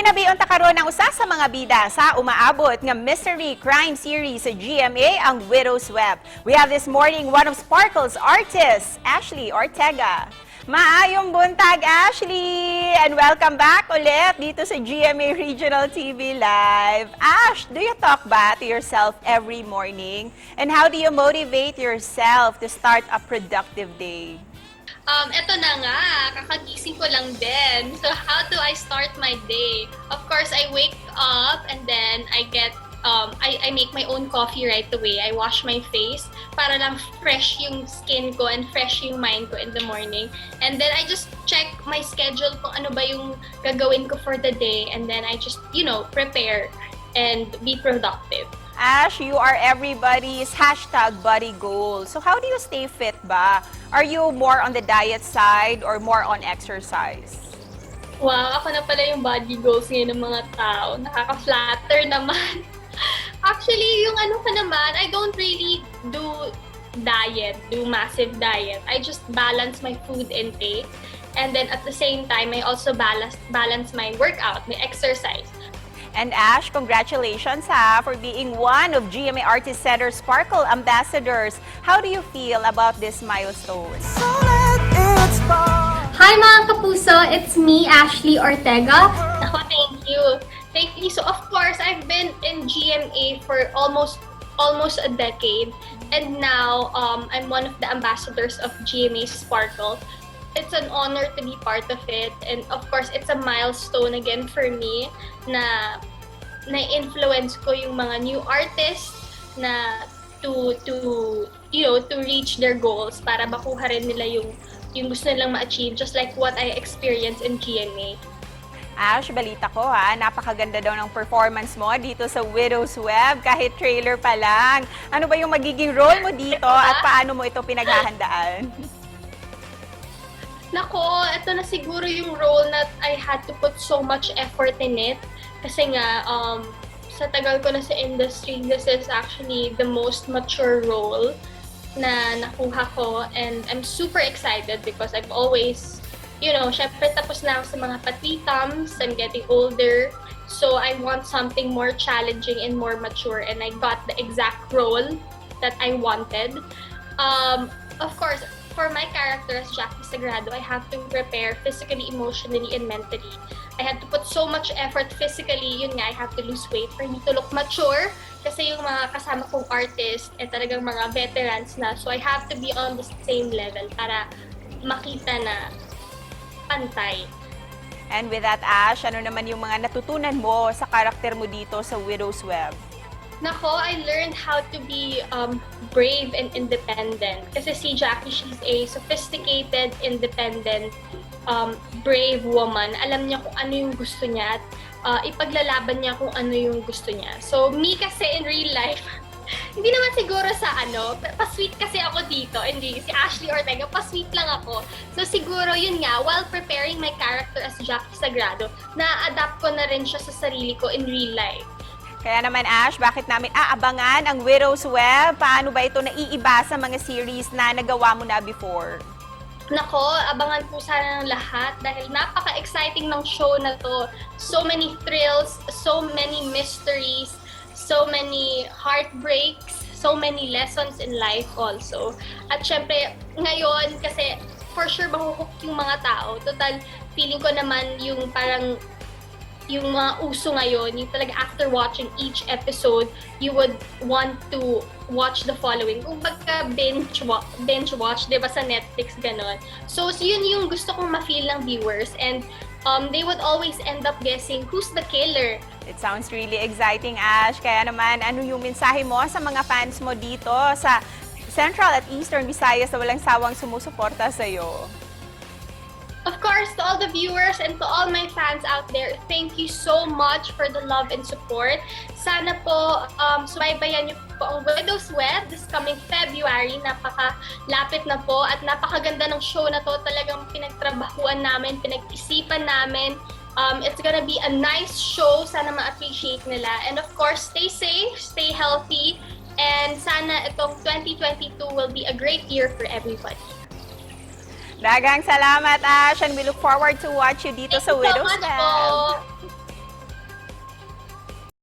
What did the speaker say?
Hinabiyon ta karon ang usa sa mga bida sa umaabot nga mystery crime series sa GMA, ang Widow's Web. We have this morning one of Sparkle's artists, Ashley Ortega. Maayong buntag, Ashley! And welcome back ulit dito sa GMA Regional TV Live. Ash, do you talk ba to yourself every morning? And how do you motivate yourself to start a productive day? Eto na nga, kakagising ko lang din. So, how do I start my day? Of course, I wake up and then I get, I make my own coffee right away. I wash my face para lang fresh yung skin ko and fresh yung mind ko in the morning. And then I just check my schedule kung ano ba yung gagawin ko for the day. And then I just, prepare and be productive. Ash, you are everybody's #body goal. So how do you stay fit ba? Are you more on the diet side or more on exercise? Wow, ako na pala yung body goals ngayon ng mga tao. Nakaka-flatter naman. Actually, yung ano ko naman, I don't really do massive diet. I just balance my food intake. And then at the same time, I also balance my workout, my exercise. And Ash, congratulations for being one of GMA Artist Center Sparkle Ambassadors. How do you feel about this milestone? Hi mga Kapuso! It's me, Ashley Ortega. Ako, thank you. Thank you. So of course, I've been in GMA for almost a decade. And now, I'm one of the ambassadors of GMA Sparkle. It's an honor to be part of it, and of course it's a milestone again for me na na-influence ko yung mga new artists na to reach their goals para makuha rin nila yung gusto nilang ma-achieve, just like what I experienced in GMA. Ash, balita ko napakaganda daw ng performance mo dito sa Widow's Web, kahit trailer pa lang. Ano ba yung magiging role mo dito at paano mo ito pinaghahandaan? Nako, ito na siguro yung role na I had to put so much effort in it. Kasi nga, sa tagal ko na sa industry, this is actually the most mature role na nakuha ko. And I'm super excited because I've always, syempre tapos na ako sa mga patwitams, I'm getting older. So I want something more challenging and more mature. And I got the exact role that I wanted. Of course, for my character as Jackie Sagrado, I have to prepare physically, emotionally, and mentally. I had to put so much effort physically. Yun nga, I have to lose weight for me to look mature. Kasi yung mga kasama kong artist, talagang mga veterans na. So I have to be on the same level para makita na pantay. And with that, Ash, ano naman yung mga natutunan mo sa karakter mo dito sa Widow's Web? Nako, I learned how to be brave and independent. Kasi si Jackie, she's a sophisticated, independent, brave woman. Alam niya kung ano yung gusto niya at ipaglalaban niya kung ano yung gusto niya. So, me kasi in real life, hindi naman siguro sa pa-sweet kasi ako dito. Hindi, si Ashley Ortega, pa-sweet lang ako. So, siguro yun nga, while preparing my character as Jackie Sagrado, na-adapt ko na rin siya sa sarili ko in real life. Kaya naman, Ash, bakit namin aabangan ang Widow's Web? Paano ba ito naiiba sa mga series na nagawa mo na before? Nako, abangan po sana ng lahat dahil napaka-exciting ng show na to. So many thrills, so many mysteries, so many heartbreaks, so many lessons in life also. At syempre, ngayon, kasi for sure mahuhook yung mga tao. Total, feeling ko naman yung parang yung mga uso ngayon, yung talaga after watching each episode, you would want to watch the following. Kung pagka binge watch, di ba sa Netflix, ganon. So yun yung gusto kong ma-feel ng viewers. And they would always end up guessing who's the killer. It sounds really exciting, Ash. Kaya naman, ano yung mensahe mo sa mga fans mo dito sa Central at Eastern Visayas na walang sawang sumusuporta sa'yo? Of course, to all the viewers and to all my fans out there, thank you so much for the love and support. Sana po, subaybayan niyo po ang Widow's Web this coming February. Napakalapit na po at napakaganda ng show na to. Talagang pinagtrabahuan namin, pinag-isipan namin. It's gonna be a nice show. Sana ma-appreciate nila. And of course, stay safe, stay healthy, and sana itong 2022 will be a great year for everybody. Dagang salamat, Ash, and we look forward to watch you dito sa Widow's Web.